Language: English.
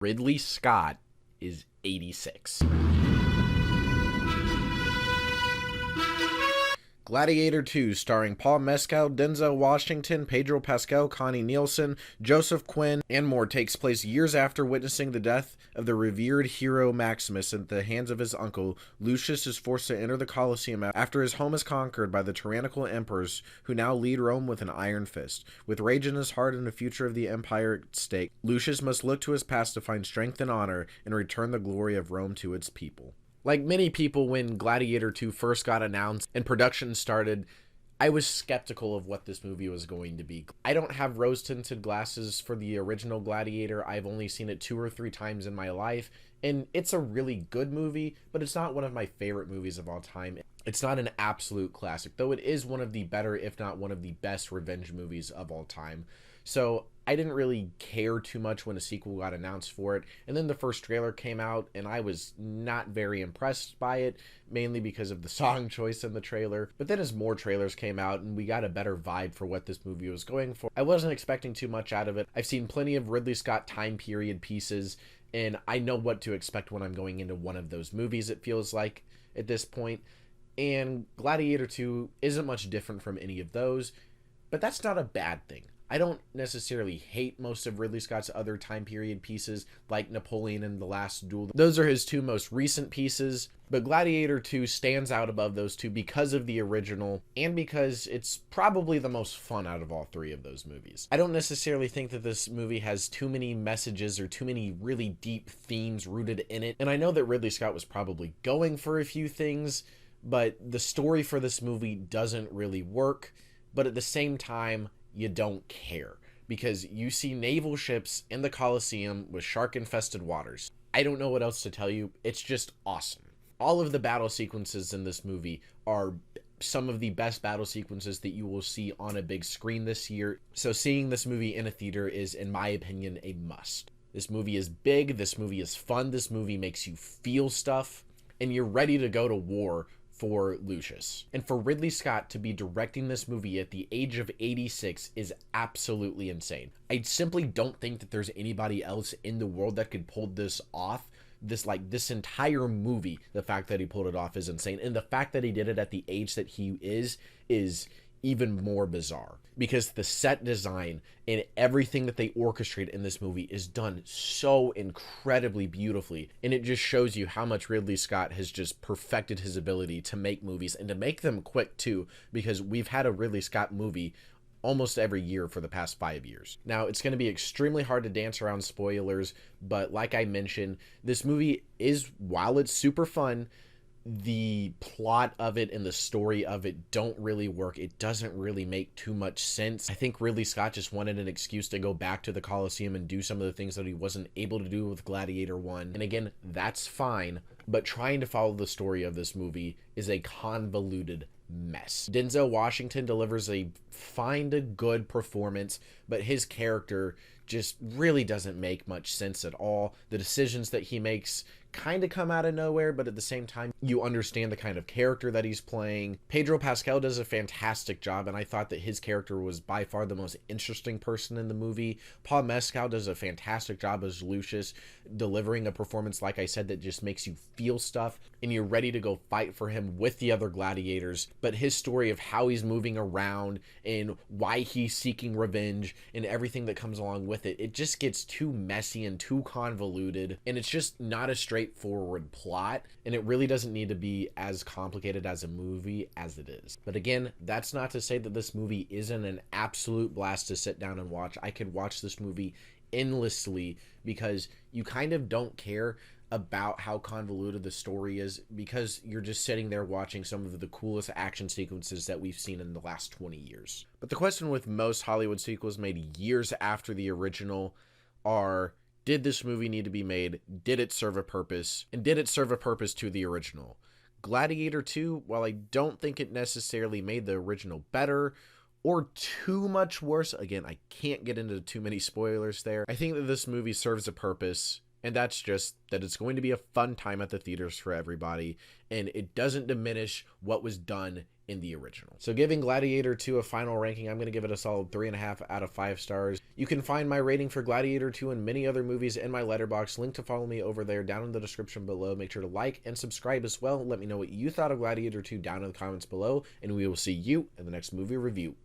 Ridley Scott is 86. Gladiator 2, starring Paul Mescal, Denzel Washington, Pedro Pascal, Connie Nielsen, Joseph Quinn, and more, takes place years after witnessing the death of the revered hero Maximus at the hands of his uncle. Lucius is forced to enter the Colosseum after his home is conquered by the tyrannical emperors who now lead Rome with an iron fist. With rage in his heart and the future of the empire at stake, Lucius must look to his past to find strength and honor and return the glory of Rome to its people. Like many people, when Gladiator 2 first got announced and production started, I was skeptical of what this movie was going to be. I don't have rose-tinted glasses for the original Gladiator. I've only seen it 2 or 3 times in my life, and it's a really good movie, but it's not one of my favorite movies of all time. It's not an absolute classic, though it is one of the better, if not one of the best, revenge movies of all time. So I didn't really care too much when a sequel got announced for it, and then the first trailer came out, and I was not very impressed by it, mainly because of the song choice in the trailer. But then as more trailers came out and we got a better vibe for what this movie was going for, I wasn't expecting too much out of it. I've seen plenty of Ridley Scott time period pieces, and I know what to expect when I'm going into one of those movies, it feels like, at this point. And Gladiator 2 isn't much different from any of those, but that's not a bad thing. I don't necessarily hate most of Ridley Scott's other time period pieces, like Napoleon and The Last Duel. Those are his 2 most recent pieces, but Gladiator 2 stands out above those 2 because of the original, and because it's probably the most fun out of all 3 of those movies. I don't necessarily think that this movie has too many messages or too many really deep themes rooted in it, and I know that Ridley Scott was probably going for a few things, but the story for this movie doesn't really work, but at the same time, you don't care, because you see naval ships in the Colosseum with shark-infested waters. I don't know what else to tell you. It's just awesome. All of the battle sequences in this movie are some of the best battle sequences that you will see on a big screen this year. So seeing this movie in a theater is, in my opinion, a must. This movie is big. This movie is fun. This movie makes you feel stuff, and you're ready to go to war for Lucius. And for Ridley Scott to be directing this movie at the age of 86 is absolutely insane. I simply don't think that there's anybody else in the world that could pull this off. This entire movie, the fact that he pulled it off is insane. And the fact that he did it at the age that he is even more bizarre, because the set design and everything that they orchestrate in this movie is done so incredibly beautifully, and it just shows you how much Ridley Scott has just perfected his ability to make movies, and to make them quick too, because we've had a Ridley Scott movie almost every year for the past 5 years. Now, it's going to be extremely hard to dance around spoilers, but like I mentioned, this movie is, while it's super fun, the plot of it and the story of it don't really work. It doesn't really make too much sense. I think Ridley Scott just wanted an excuse to go back to the Colosseum and do some of the things that he wasn't able to do with Gladiator 1. And again, that's fine, but trying to follow the story of this movie is a convoluted mess. Denzel Washington delivers a fine to good performance, but his character just really doesn't make much sense at all. The decisions that he makes kind of come out of nowhere, but at the same time, you understand the kind of character that he's playing. Pedro Pascal does a fantastic job, and I thought that his character was by far the most interesting person in the movie. Paul Mescal does a fantastic job as Lucius, delivering a performance, like I said, that just makes you feel stuff, and you're ready to go fight for him with the other gladiators. But his story of how he's moving around and why he's seeking revenge and everything that comes along with it, it just gets too messy and too convoluted, and it's just not a straightforward plot, and it really doesn't need to be as complicated as a movie as it is. But again, that's not to say that this movie isn't an absolute blast to sit down and watch. I could watch this movie endlessly, because you kind of don't care about how convoluted the story is, because you're just sitting there watching some of the coolest action sequences that we've seen in the last 20 years. But the question with most Hollywood sequels made years after the original are, did this movie need to be made? Did it serve a purpose? And did it serve a purpose to the original? Gladiator 2, while I don't think it necessarily made the original better or too much worse, again, I can't get into too many spoilers there, I think that this movie serves a purpose And that's just that it's going to be a fun time at the theaters for everybody, and it doesn't diminish what was done in the original. So giving Gladiator 2 a final ranking, I'm going to give it a solid 3.5 out of 5 stars. You can find my rating for Gladiator 2 and many other movies in my letterbox. Link to follow me over there down in the description below. Make sure to like and subscribe as well. Let me know what you thought of Gladiator 2 down in the comments below, and we will see you in the next movie review.